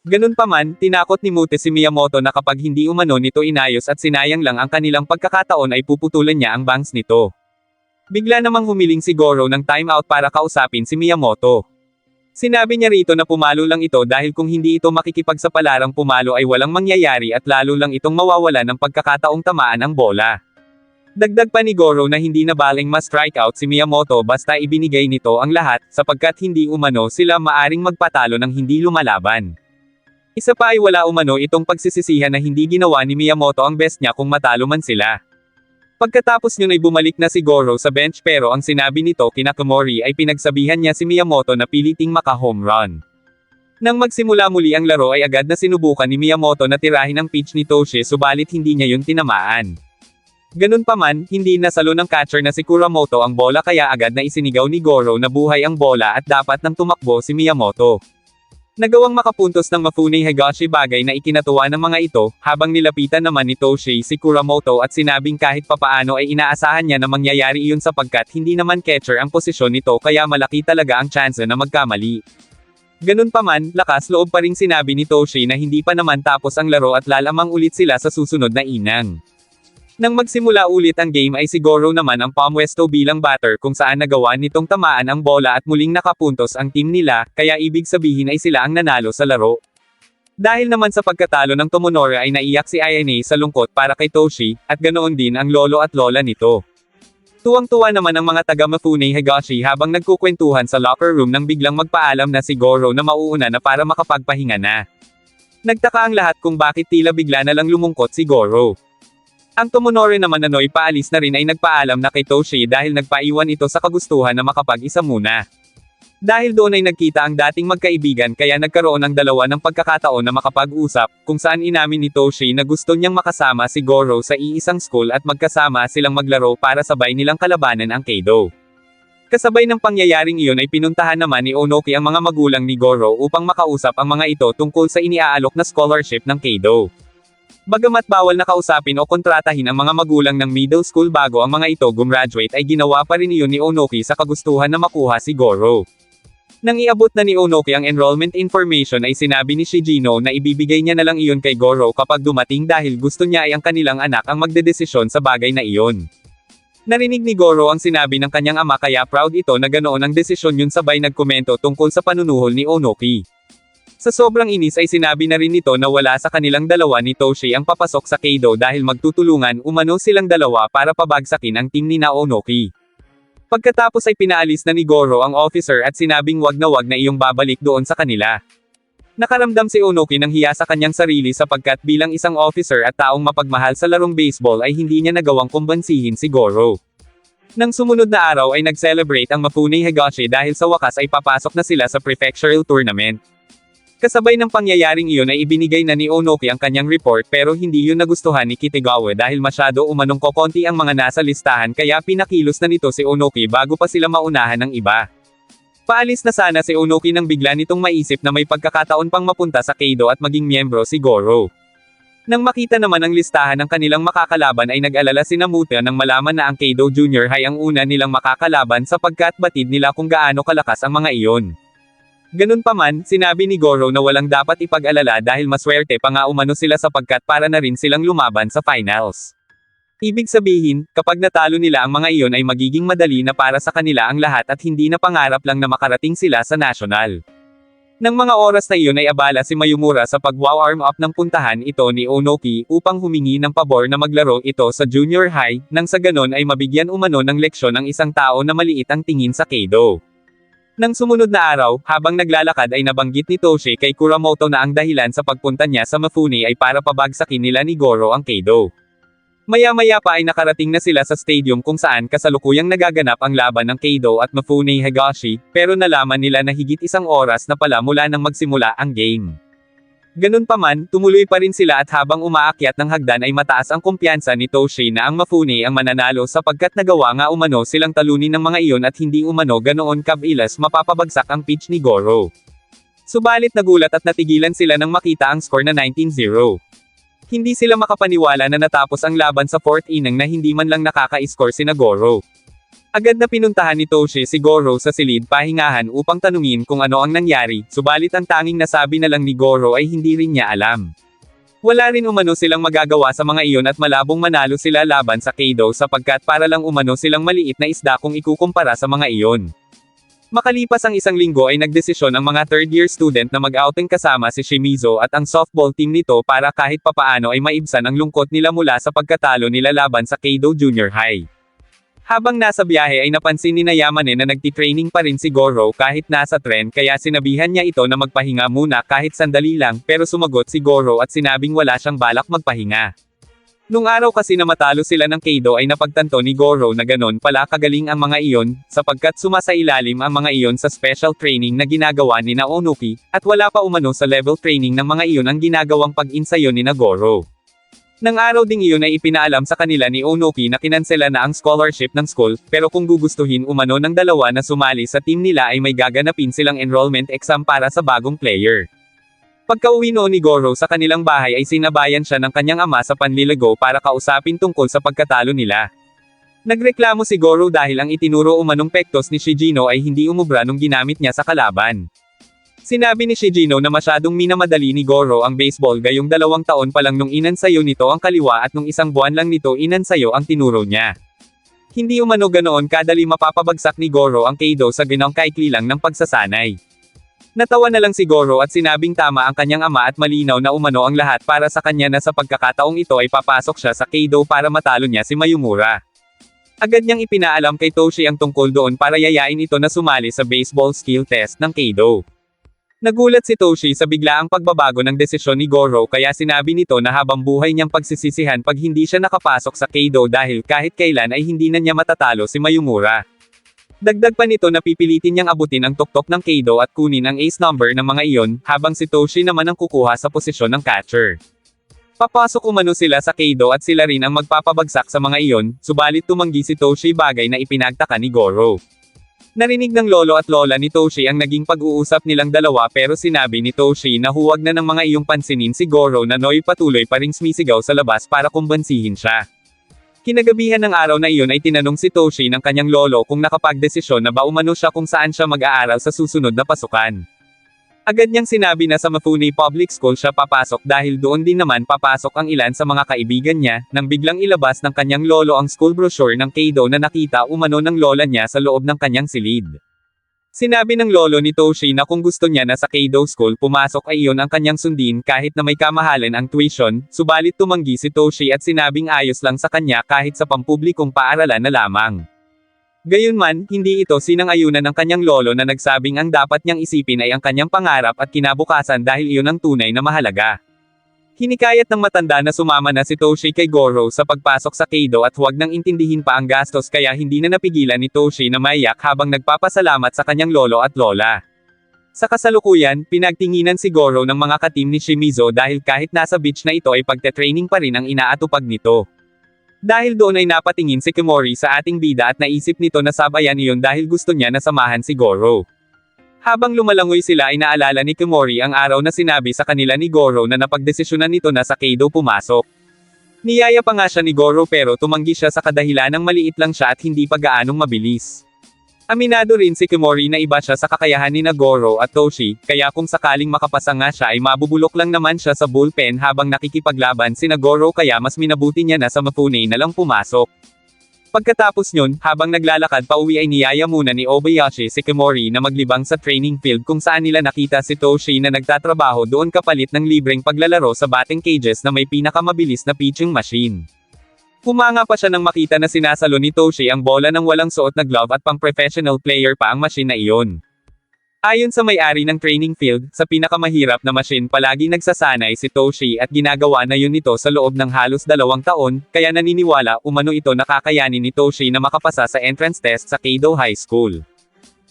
Ganun pa man, tinakot ni Mute si Miyamoto na kapag hindi umano nito inayos at sinayang lang ang kanilang pagkakataon ay puputulan niya ang bangs nito. Bigla namang humiling si Goro ng timeout para kausapin si Miyamoto. Sinabi niya rito na pumalo lang ito dahil kung hindi ito makikipagsapalaran pumalo ay walang mangyayari at lalo lang itong mawawala ng pagkakataong tamaan ang bola. Dagdag pa ni Goro na hindi na baling ma-strikeout si Miyamoto basta ibinigay nito ang lahat, sapagkat hindi umano sila maaring magpatalo ng hindi lumalaban. Isa pa ay wala umano itong pagsisisihan na hindi ginawa ni Miyamoto ang best niya kung matalo man sila. Pagkatapos yun ay bumalik na si Goro sa bench pero ang sinabi nito kina Komori ay pinagsabihan niya si Miyamoto na piliting maka-home run. Nang magsimula muli ang laro ay agad na sinubukan ni Miyamoto na tirahin ang pitch ni Toshi subalit hindi niya yun tinamaan. Ganun pa man, hindi nasalo ng catcher na si Kuramoto ang bola kaya agad na isinigaw ni Goro na buhay ang bola at dapat nang tumakbo si Miyamoto. Nagawang makapuntos ng Mifune Higashi bagay na ikinatuwa ng mga ito, habang nilapitan naman ni Toshi si Kuramoto at sinabing kahit papaano ay inaasahan niya na mangyayari iyon sapagkat hindi naman catcher ang posisyon nito kaya malaki talaga ang chance na magkamali. Ganun pa man, lakas loob pa ring sinabi ni Toshi na hindi pa naman tapos ang laro at lalamang ulit sila sa susunod na inang. Nang magsimula ulit ang game ay si Goro naman ang pumwesto bilang batter kung saan nagawa nitong tamaan ang bola at muling nakapuntos ang team nila, kaya ibig sabihin ay sila ang nanalo sa laro. Dahil naman sa pagkatalo ng Tomonori ay naiyak si Ayane sa lungkot para kay Toshi, at ganoon din ang lolo at lola nito. Tuwang-tuwa naman ang mga taga Mifune Higashi habang nagkukwentuhan sa locker room nang biglang magpaalam na si Goro na mauuna na para makapagpahinga na. Nagtaka ang lahat kung bakit tila bigla na lang lumungkot si Goro. Ang Tomonori naman nanoy paalis na rin ay nagpaalam na kay Toshi dahil nagpaiwan ito sa kagustuhan na makapag-isa muna. Dahil doon ay nagkita ang dating magkaibigan kaya nagkaroon ng dalawa ng pagkakataon na makapag-usap, kung saan inamin ni Toshi na gusto niyang makasama si Goro sa iisang school at magkasama silang maglaro para sabay nilang kalabanan ang Kaido. Kasabay ng pangyayaring iyon ay pinuntahan naman ni Onoki ang mga magulang ni Goro upang makausap ang mga ito tungkol sa iniaalok na scholarship ng Kaido. Bagamat bawal na kausapin o kontratahin ang mga magulang ng middle school bago ang mga ito gumraduate ay ginawa pa rin iyon ni Onoki sa kagustuhan na makuha si Goro. Nang iabot na ni Onoki ang enrollment information ay sinabi ni Shigino na ibibigay niya na lang iyon kay Goro kapag dumating dahil gusto niya ay ang kanilang anak ang magdedesisyon sa bagay na iyon. Narinig ni Goro ang sinabi ng kanyang ama kaya proud ito na ganoon ang desisyon yun sabay nagkomento tungkol sa panunuhol ni Onoki. Sa sobrang inis ay sinabi na rin nito na wala sa kanilang dalawa ni Toshi ang papasok sa Kaido dahil magtutulungan umano silang dalawa para pabagsakin ang team ni Onoki. Pagkatapos ay pinaalis na ni Goro ang officer at sinabing wag na iyong babalik doon sa kanila. Nakaramdam si Onoki ng hiya sa kanyang sarili sapagkat bilang isang officer at taong mapagmahal sa larong baseball ay hindi niya nagawang kumbansihin si Goro. Nang sumunod na araw ay nag-celebrate ang Mifune Higashi dahil sa wakas ay papasok na sila sa prefectural tournament. Kasabay ng pangyayaring iyon ay ibinigay na ni Onoki ang kanyang report pero hindi yun nagustuhan ni Kitagawa dahil masyado umanong kokonti ang mga nasa listahan kaya pinakilos na nito si Onoki bago pa sila maunahan ng iba. Paalis na sana si Onoki nang bigla nitong maisip na may pagkakataon pang mapunta sa Kaido at maging miyembro si Goro. Nang makita naman ang listahan ng kanilang makakalaban ay nag-alala si Namute nang malaman na ang Kaido Junior High ang una nilang makakalaban sapagkat batid nila kung gaano kalakas ang mga iyon. Ganun pa man, sinabi ni Goro na walang dapat ipag-alala dahil maswerte pa nga umano sila sapagkat para na rin silang lumaban sa finals. Ibig sabihin, kapag natalo nila ang mga iyon ay magiging madali na para sa kanila ang lahat at hindi na pangarap lang na makarating sila sa national. Nang mga oras na iyon ay abala si Mayumura sa pag-warm up ng puntahan ito ni Onoki upang humingi ng pabor na maglaro ito sa junior high, nang sa ganon ay mabigyan umano ng leksyon ang isang tao na maliit ang tingin sa Kaido. Nang sumunod na araw, habang naglalakad ay nabanggit ni Toshi kay Kuramoto na ang dahilan sa pagpunta niya sa Mifune ay para pabagsakin nila ni Goro ang Kaido. Maya-maya pa ay nakarating na sila sa stadium kung saan kasalukuyang nagaganap ang laban ng Kaido at Mifune Higashi, pero nalaman nila na higit isang oras na pala mula nang magsimula ang game. Ganun pa man, tumuloy pa rin sila at habang umaakyat ng hagdan ay mataas ang kumpiyansa ni Toshi na ang Mifune ang mananalo sapagkat nagawa nga umano silang talunin ng mga iyon at hindi umano ganoon kabilas mapapabagsak ang pitch ni Goro. Subalit nagulat at natigilan sila nang makita ang score na 19-0. Hindi sila makapaniwala na natapos ang laban sa 4th inning na hindi man lang nakaka-score sina Goro. Agad na pinuntahan ni Toshi si Goro sa silid pahingahan upang tanungin kung ano ang nangyari, subalit ang tanging nasabi na lang ni Goro ay hindi rin niya alam. Wala rin umano silang magagawa sa mga iyon at malabong manalo sila laban sa Kaido sapagkat para lang umano silang maliit na isda kung ikukumpara sa mga iyon. Makalipas ang isang linggo ay nagdesisyon ang mga third-year student na mag-outing kasama si Shimizu at ang softball team nito para kahit papaano ay maibsan ang lungkot nila mula sa pagkatalo nila laban sa Kaido Junior High. Habang nasa biyahe ay napansin ni Yamane na nagtitraining pa rin si Goro kahit nasa tren kaya sinabihan niya ito na magpahinga muna kahit sandali lang pero sumagot si Goro at sinabing wala siyang balak magpahinga. Nung araw kasi na matalo sila ng Kaido ay napagtanto ni Goro na ganon pala kagaling ang mga iyon, sapagkat sumasailalim ang mga iyon sa special training na ginagawa ni Onuki, at wala pa umano sa level training ng mga iyon ang ginagawang pag-insayo ni Goro. Nang araw ding iyon ay ipinaalam sa kanila ni Onuki na kinansela na ang scholarship ng school, pero kung gugustuhin umano ng dalawa na sumali sa team nila ay may gaganapin silang enrollment exam para sa bagong player. Pagka-uwi noon ni Goro sa kanilang bahay ay sinabayan siya ng kanyang ama sa panliligaw para kausapin tungkol sa pagkatalo nila. Nagreklamo si Goro dahil ang itinuro umanong pektos ni Shijino ay hindi umubra nung ginamit niya sa kalaban. Sinabi ni Shijino na masyadong minamadali ni Goro ang baseball gayong 2 taon pa lang nung inansayo nito ang kaliwa at nung 1 buwan lang nito inansayo ang tinuro niya. Hindi umano ganoon kadali mapapabagsak ni Goro ang Kaido sa ginang kaikli lang ng pagsasanay. Natawa na lang si Goro at sinabing tama ang kanyang ama at malinaw na umano ang lahat para sa kanya na sa pagkakataong ito ay papasok siya sa Kaido para matalo niya si Mayumura. Agad niyang ipinaalam kay Toshi ang tungkol doon para yayain ito na sumali sa baseball skill test ng Kaido. Nagulat si Toshi sa biglaang pagbabago ng desisyon ni Goro kaya sinabi nito na habang buhay niyang pagsisisihan pag hindi siya nakapasok sa Kaido dahil kahit kailan ay hindi na niya matatalo si Mayumura. Dagdag pa nito na pipilitin niyang abutin ang tuktok ng Kaido at kunin ang ace number ng mga iyon, habang si Toshi naman ang kukuha sa posisyon ng catcher. Papasok umano sila sa Kaido at sila rin ang magpapabagsak sa mga iyon, subalit tumanggi si Toshi bagay na ipinagtaka ni Goro. Narinig ng lolo at lola ni Toshi ang naging pag-uusap nilang dalawa pero sinabi ni Toshi na huwag na ng mga iyong pansinin si Goro na Noy patuloy pa ring sumisigaw sa labas para kumbansihin siya. Kinagabihan ng araw na iyon ay tinanong si Toshi ng kanyang lolo kung nakapagdesisyon na ba umano siya kung saan siya mag-aaral sa susunod na pasukan. Agad niyang sinabi na sa Mafune Public School siya papasok dahil doon din naman papasok ang ilan sa mga kaibigan niya, nang biglang ilabas ng kanyang lolo ang school brochure ng Kaido na nakita umano ng lola niya sa loob ng kanyang silid. Sinabi ng lolo ni Toshi na kung gusto niya na sa Kaido School pumasok ay iyon ang kanyang sundin kahit na may kamahalan ang tuition, subalit tumanggi si Toshi at sinabing ayos lang sa kanya kahit sa pampublikong paaralan na lamang. Gayunman, hindi ito sinang-ayunan ng kanyang lolo na nagsabing ang dapat niyang isipin ay ang kanyang pangarap at kinabukasan dahil iyon ang tunay na mahalaga. Hinikayat ng matanda na sumama na si Toshi kay Goro sa pagpasok sa Kaido at huwag nang intindihin pa ang gastos kaya hindi na napigilan ni Toshi na maiyak habang nagpapasalamat sa kanyang lolo at lola. Sa kasalukuyan, pinagtinginan si Goro ng mga katim ni Shimizu dahil kahit nasa beach na ito ay pagte-training pa rin ang inaatupag nito. Dahil doon ay napatingin si Kimori sa ating bida at naisip nito na sabayan iyon dahil gusto niya na samahan si Goro. Habang lumalangoy sila ay naalala ni Kimori ang araw na sinabi sa kanila ni Goro na napagdesisyonan nito na sa Kaido pumasok. Niyaya pa nga siya ni Goro pero tumanggi siya sa kadahilanang maliit lang siya at hindi pa gaanong mabilis. Aminado rin si Kimori na iba siya sa kakayahan ni Goro at Toshi, kaya kung sakaling makapasa nga siya ay mabubulok lang naman siya sa bullpen habang nakikipaglaban si Goro kaya mas minabuti niya na sa Mafune na lang pumasok. Pagkatapos nyon, habang naglalakad pauwi ay niyaya muna ni Obayashi si Kimori na maglibang sa training field kung saan nila nakita si Toshi na nagtatrabaho doon kapalit ng libreng paglalaro sa batting cages na may pinakamabilis na pitching machine. Humanga pa siya nang makita na sinasalo ni Toshi ang bola ng walang suot na glove at pang-professional player pa ang machine na iyon. Ayon sa may-ari ng training field, sa pinakamahirap na machine palagi nagsasanay si Toshi at ginagawa na yun nito sa loob ng halos 2 taon, kaya naniniwala umano ito nakakayanin ni Toshi na makapasa sa entrance test sa Kaido High School.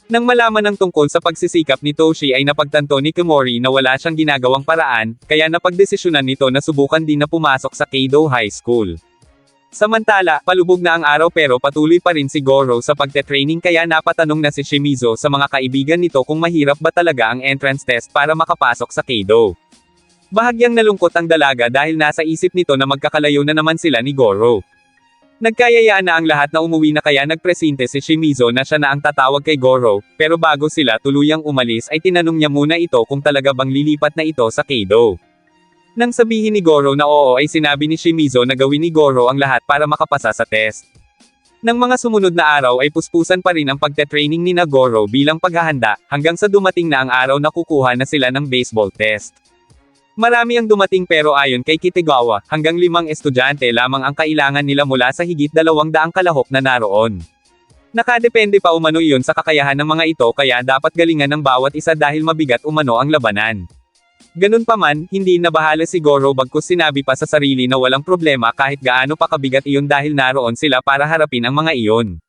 Nang malaman ng tungkol sa pagsisikap ni Toshi ay napagtanto ni Kimori na wala siyang ginagawang paraan, kaya napagdesisyonan nito na subukan din na pumasok sa Kaido High School. Samantala, palubog na ang araw pero patuloy pa rin si Goro sa pagte-training kaya napatanong na si Shimizu sa mga kaibigan nito kung mahirap ba talaga ang entrance test para makapasok sa Kaido. Bahagyang nalungkot ang dalaga dahil nasa isip nito na magkakalayo na naman sila ni Goro. Nagkayayaan na ang lahat na umuwi na kaya nagpresente si Shimizu na siya na ang tatawag kay Goro, pero bago sila tuluyang umalis ay tinanong niya muna ito kung talaga bang lilipat na ito sa Kaido. Nang sabihin ni Goro na oo ay sinabi ni Shimizu na gawin ni Goro ang lahat para makapasa sa test. Nang mga sumunod na araw ay puspusan pa rin ang pagte-training ni Goro bilang paghahanda, hanggang sa dumating na ang araw na kukuha na sila ng baseball test. Marami ang dumating pero ayon kay Kitagawa, hanggang 5 estudyante lamang ang kailangan nila mula sa higit 200 kalahok na naroon. Nakadepende pa umano iyon sa kakayahan ng mga ito kaya dapat galingan ng bawat isa dahil mabigat umano ang labanan. Ganun pa man, hindi nabahala si Goro bagkus sinabi pa sa sarili na walang problema kahit gaano pa kabigat iyon dahil naroon sila para harapin ang mga iyon.